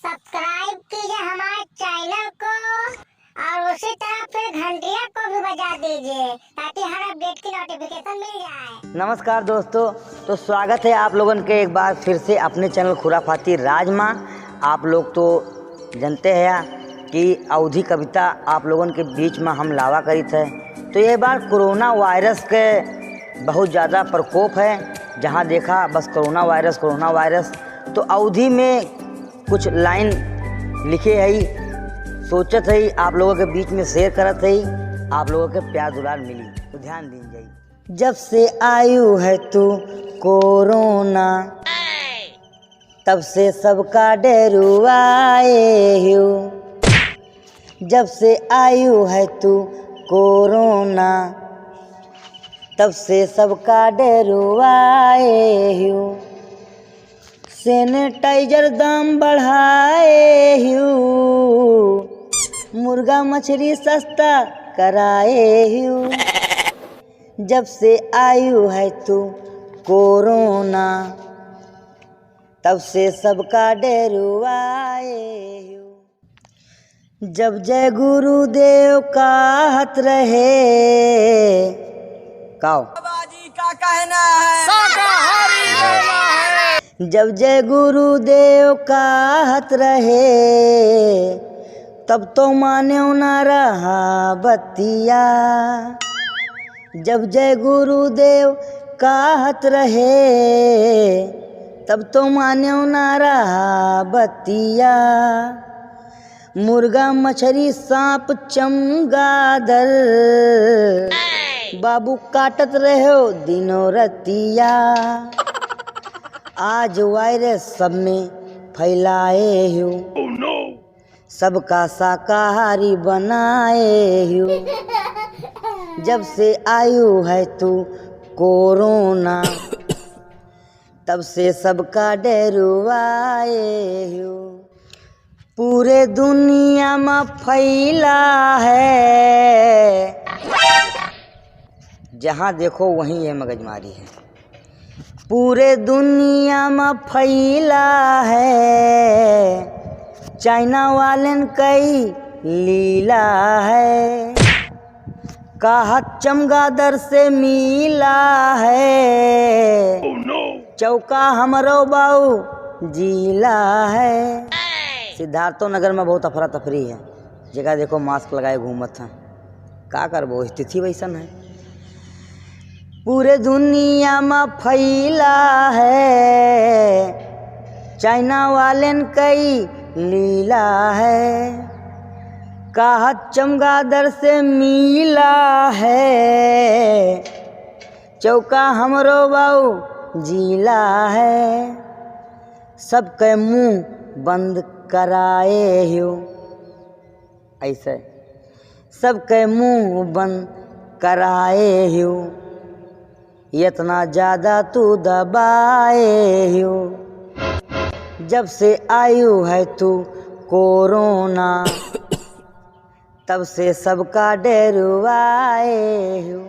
Subscribe कीजिए हमारे channel को और उसी तरह फिर घंटिया को भी बजा दीजिए ताकि हर अपडेट की नोटिफिकेशन मिल जाए। नमस्कार दोस्तों, तो स्वागत है आप लोगों के एक बार फिर से अपने चैनल खुराफाती राजमा। आप लोग तो जानते हैं कि अवधि कविता आप लोगों के बीच में हम लावा करी थे। तो ये बार कोरोना वायरस के बहुत ज़्यादा प्रकोप है, जहाँ देखा बस कोरोना वायरस। तो अवधि में कुछ लाइन लिखे है, सोचत है आप लोगों के बीच में शेयर करत है, आप लोगों के प्यार दुलार मिली तो ध्यान दीजिए। जब से आयु है तू कोरोना, तब से सबका डरुआए हो। जब से आयु है तू कोरोना, तब से सबका डरुआए हो। सैनिटाइजर दाम बढ़ाए हो, मुर्गा मछली सस्ता कराए हो। जब से आयु है तू कोरोना, तब से सबका डरुआए हो। जब जय गुरुदेव का हत रहे, काओ बाबाजी का कहना है शाकाहारी लेना है। जब जय गुरुदेव का हत रहे, तब तो माने न रहा बतिया। जब जय गुरुदेव का हत रहे, तब तो माने न रहा बतिया। मुर्गा मछली सांप चमगादड़, बाबू काटत रहो दिनों रतिया। आज वायरस सब में फैलाए हो, सबका शाकाहारी बनाए हो। जब से आयु है तू कोरोना, तब से सबका डरुआए हो। पूरे दुनिया में फैला है, जहाँ देखो वहीं ये मगजमारी है। पूरे दुनिया में फैला है, चाइना वालन कई लीला है। कहत चमगादड़ से मिला है, चौका हमरो बाऊ जिला है। सिद्धार्थो नगर में बहुत अफरा तफरी है, जगह देखो मास्क लगाए घूमत है। का करबो, स्थिति वैसन है। पूरे दुनिया में फैला है, चाइना वालन कई लीला है। कहत चमगादड़ से मिला है, चौका हमरो बाऊ जिला है। सबके मुंह बंद कराए हो, ऐसे सबके मुंह बंद कराए हो। इतना ज़्यादा तू दबाए हो। जब से आयु है तू कोरोना, तब से सबका डरुआए हो।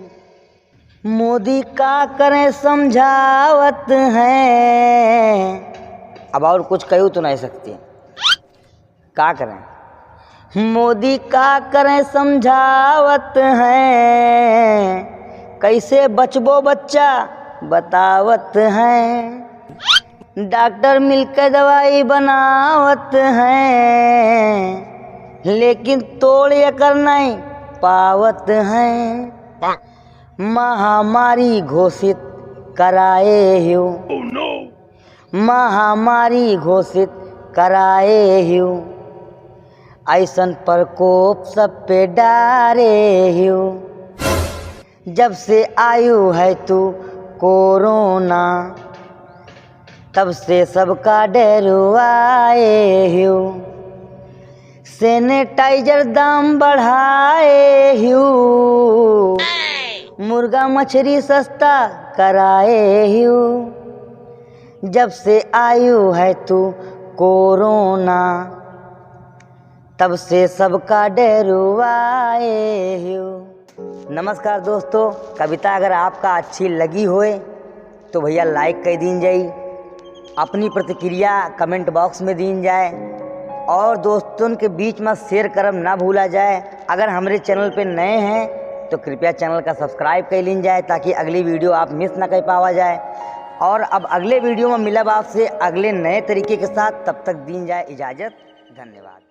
मोदी का करें समझावत हैं, अब और कुछ कहूँ तो नहीं सकती, का करें। मोदी का करें समझावत हैं, कैसे बचबो बच्चा बतावत हैं। डॉक्टर मिलकर दवाई बनावत हैं, लेकिन तोड़ कर नहीं पावत हैं। महामारी घोषित कराए हो, महामारी घोषित कराए हो। ऐसन प्रकोप सब पे डारे हो। जब से आयु है तू कोरोना, तब से सबका डरुआए हो। सैनिटाइजर दाम बढ़ाए हो, मुर्गा मछली सस्ता कराए हो। जब से आयु है तू कोरोना, तब से सबका डरुआए हो। नमस्कार दोस्तों, कविता अगर आपका अच्छी लगी होए तो भैया लाइक कर दीन जाए, अपनी प्रतिक्रिया कमेंट बॉक्स में दीन जाए। और दोस्तों के बीच में शेयर करम ना भूला जाए। अगर हमारे चैनल पे नए हैं तो कृपया चैनल का सब्सक्राइब कर लीन जाए ताकि अगली वीडियो आप मिस ना कर पावा जाए। और अब अगले वीडियो में मिलब आपसे अगले नए तरीके के साथ, तब तक दीन जाए इजाज़त। धन्यवाद।